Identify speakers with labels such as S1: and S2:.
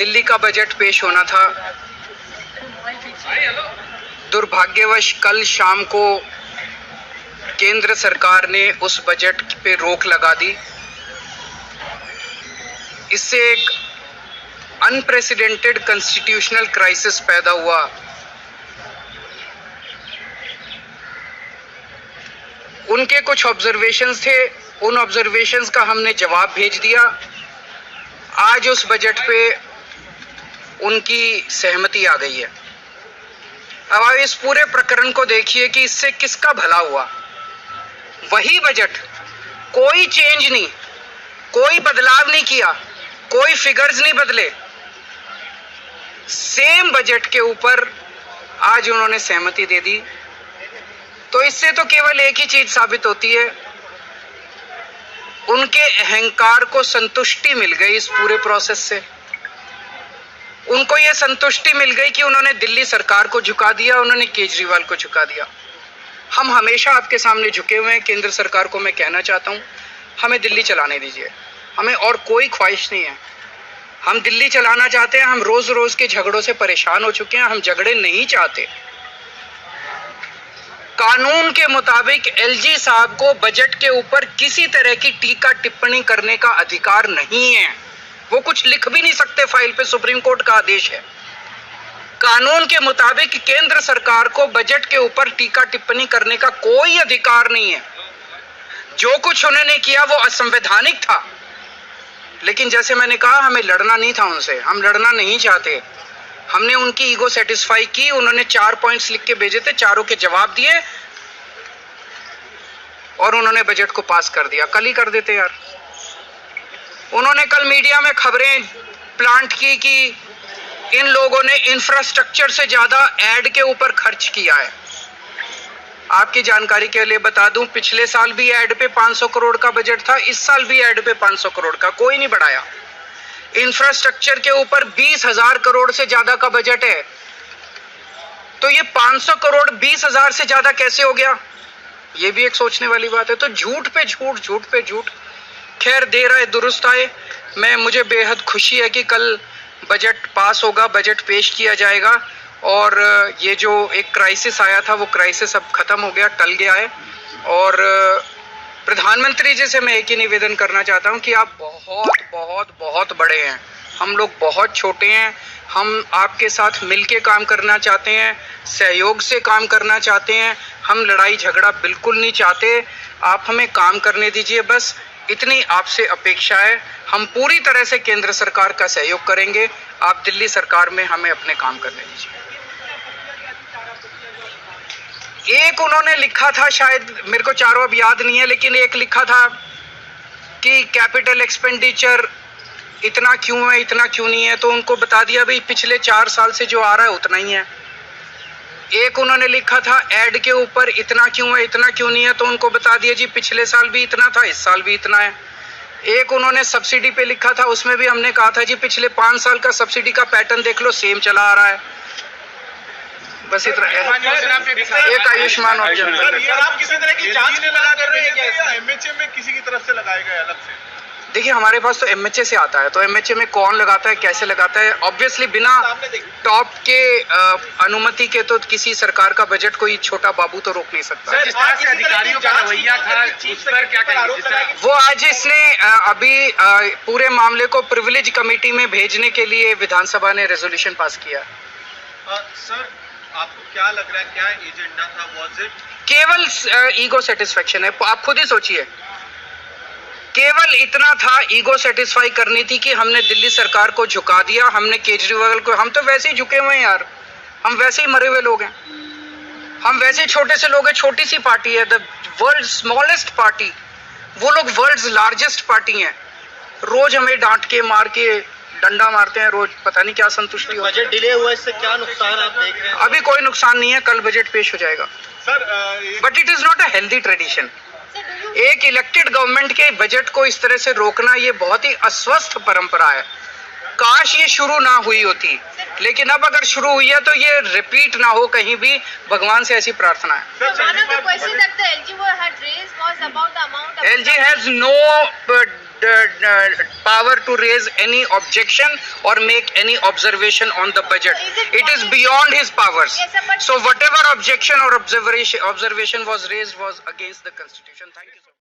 S1: दिल्ली का बजट पेश होना था। दुर्भाग्यवश कल शाम को केंद्र सरकार ने उस बजट पे रोक लगा दी। इससे एक अनप्रेसिडेंटेड कॉन्स्टिट्यूशनल क्राइसिस पैदा हुआ। उनके कुछ ऑब्जर्वेशंस थे, उन ऑब्जर्वेशंस का हमने जवाब भेज दिया। आज उस बजट पे उनकी सहमति आ गई है। अब आप इस पूरे प्रकरण को देखिए कि इससे किसका भला हुआ। वही बजट, कोई चेंज नहीं, कोई बदलाव नहीं किया, कोई फिगर्स नहीं बदले, सेम बजट के ऊपर आज उन्होंने सहमति दे दी। तो इससे तो केवल एक ही चीज साबित होती है, उनके अहंकार को संतुष्टि मिल गई इस पूरे प्रोसेस से। उनको ये संतुष्टि मिल गई कि उन्होंने दिल्ली सरकार को झुका दिया, उन्होंने केजरीवाल को झुका दिया। हम हमेशा आपके सामने झुके हुए हैं। केंद्र सरकार को मैं कहना चाहता हूं, हमें दिल्ली चलाने दीजिए, हमें और कोई ख्वाहिश नहीं है। हम दिल्ली चलाना चाहते हैं। हम रोज रोज के झगड़ों से परेशान हो चुके हैं, हम झगड़े नहीं चाहते। कानून के मुताबिक एलजी साहब को बजट के ऊपर किसी तरह की टीका टिप्पणी करने का अधिकार नहीं है। वो कुछ लिख भी नहीं सकते फाइल पे, सुप्रीम कोर्ट का आदेश है। कानून के मुताबिक केंद्र सरकार को बजट के ऊपर टीका टिप्पणी करने का कोई अधिकार नहीं है। जो कुछ उन्होंने किया वो असंवैधानिक था। लेकिन जैसे मैंने कहा, हमें लड़ना नहीं था उनसे, हम लड़ना नहीं चाहते। हमने उनकी ईगो सेटिस्फाई की। उन्होंने 4 पॉइंट्स लिख के भेजे थे, चारों के जवाब दिए और उन्होंने बजट को पास कर दिया। कल ही कर देते यार। उन्होंने कल मीडिया में खबरें प्लांट की कि इन लोगों ने इंफ्रास्ट्रक्चर से ज्यादा एड के ऊपर खर्च किया है। आपकी जानकारी के लिए बता दूं, पिछले साल भी एड पे 500 करोड़ का बजट था, इस साल भी एड पे 500 करोड़ का, कोई नहीं बढ़ाया। इंफ्रास्ट्रक्चर के ऊपर 20,000 करोड़ से ज्यादा का बजट है। तो ये 500 करोड़ 20,000 से ज्यादा कैसे हो गया, ये भी एक सोचने वाली बात है। तो झूठ पे झूठ, झूठ पे झूठ। खैर, देर आए दुरुस्त आए। मुझे बेहद खुशी है कि कल बजट पास होगा, बजट पेश किया जाएगा और ये जो एक क्राइसिस आया था वो क्राइसिस अब खत्म हो गया, टल गया है। और प्रधानमंत्री जी से मैं एक ही निवेदन करना चाहता हूं कि आप बहुत बहुत बहुत बड़े हैं, हम लोग बहुत छोटे हैं। हम आपके साथ मिलके काम करना चाहते हैं, सहयोग से काम करना चाहते हैं। हम लड़ाई झगड़ा बिल्कुल नहीं चाहते। आप हमें काम करने दीजिए, बस इतनी आपसे अपेक्षा है। हम पूरी तरह से केंद्र सरकार का सहयोग करेंगे। आप दिल्ली सरकार में हमें अपने काम करने दीजिए। एक उन्होंने लिखा था, शायद मेरे को चारों अब याद नहीं है, लेकिन एक लिखा था कि कैपिटल एक्सपेंडिचर इतना क्यों है, इतना क्यों नहीं है। तो उनको बता दिया भाई पिछले 4 साल से जो आ रहा है उतना ही है। एक उन्होंने लिखा था एड के ऊपर इतना क्यों है, इतना क्यों नहीं है। तो उनको बता दिया जी पिछले साल भी इतना था, इस साल भी इतना है। एक उन्होंने सब्सिडी पे लिखा था, उसमें भी हमने कहा था जी पिछले 5 साल का सब्सिडी का पैटर्न देख लो, सेम चला आ रहा है। बस इतना। एक आयुष्मान योजना,
S2: आप किसी तरह की जांच लगा कर रहे हैं या एमएचए में किसी की तरफ से लगाए गए अलग से?
S1: देखिए, हमारे पास तो एमएचए से आता है, तो एमएचए में कौन लगाता है, कैसे लगाता है, ऑब्वियसली बिना टॉप के अनुमति के तो किसी सरकार का बजट कोई छोटा बाबू तो रोक नहीं सकता।
S2: जिस तरह से अधिकारियों का रवैया था, उस पर क्या कहेंगे?
S1: वो आज इसने अभी पूरे मामले को प्रिविलेज कमेटी में भेजने के लिए विधानसभा ने रेजोल्यूशन पास किया।
S2: सर, आपको क्या लग रहा है, क्या एजेंडा था? वाज इट
S1: केवल ईगो सेटिस्फेक्शन है? आप खुद ही सोचिए, केवल इतना था, ईगो सेटिस्फाई करनी थी कि हमने दिल्ली सरकार को झुका दिया, हमने केजरीवाल को। हम तो वैसे ही झुके हुए हैं यार, हम वैसे ही मरे हुए लोग हैं, हम वैसे ही छोटे से लोग हैं। छोटी सी पार्टी है, द वर्ल्ड स्मॉलेस्ट पार्टी, वो लोग वर्ल्ड लार्जेस्ट पार्टी हैं। रोज हमें डांट के मार के डंडा मारते हैं, रोज पता नहीं क्या संतुष्टि हो।
S2: बजट डिले हुआ, इससे क्या नुकसान आप देख रहे हैं?
S1: अभी कोई नुकसान नहीं है, कल बजट पेश हो जाएगा। But it is not a healthy tradition. एक इलेक्टेड गवर्नमेंट के बजट को इस तरह से रोकना, ये बहुत ही अस्वस्थ परंपरा है। काश ये शुरू ना हुई होती, लेकिन अब अगर शुरू हुई है तो ये रिपीट ना हो कहीं भी, भगवान से ऐसी प्रार्थना है। LG has no power to raise any objection or make any observation on the budget. It is beyond his powers.
S3: Yes, sir, but-
S1: So whatever objection or observation was raised was against the constitution. Thank you, sir.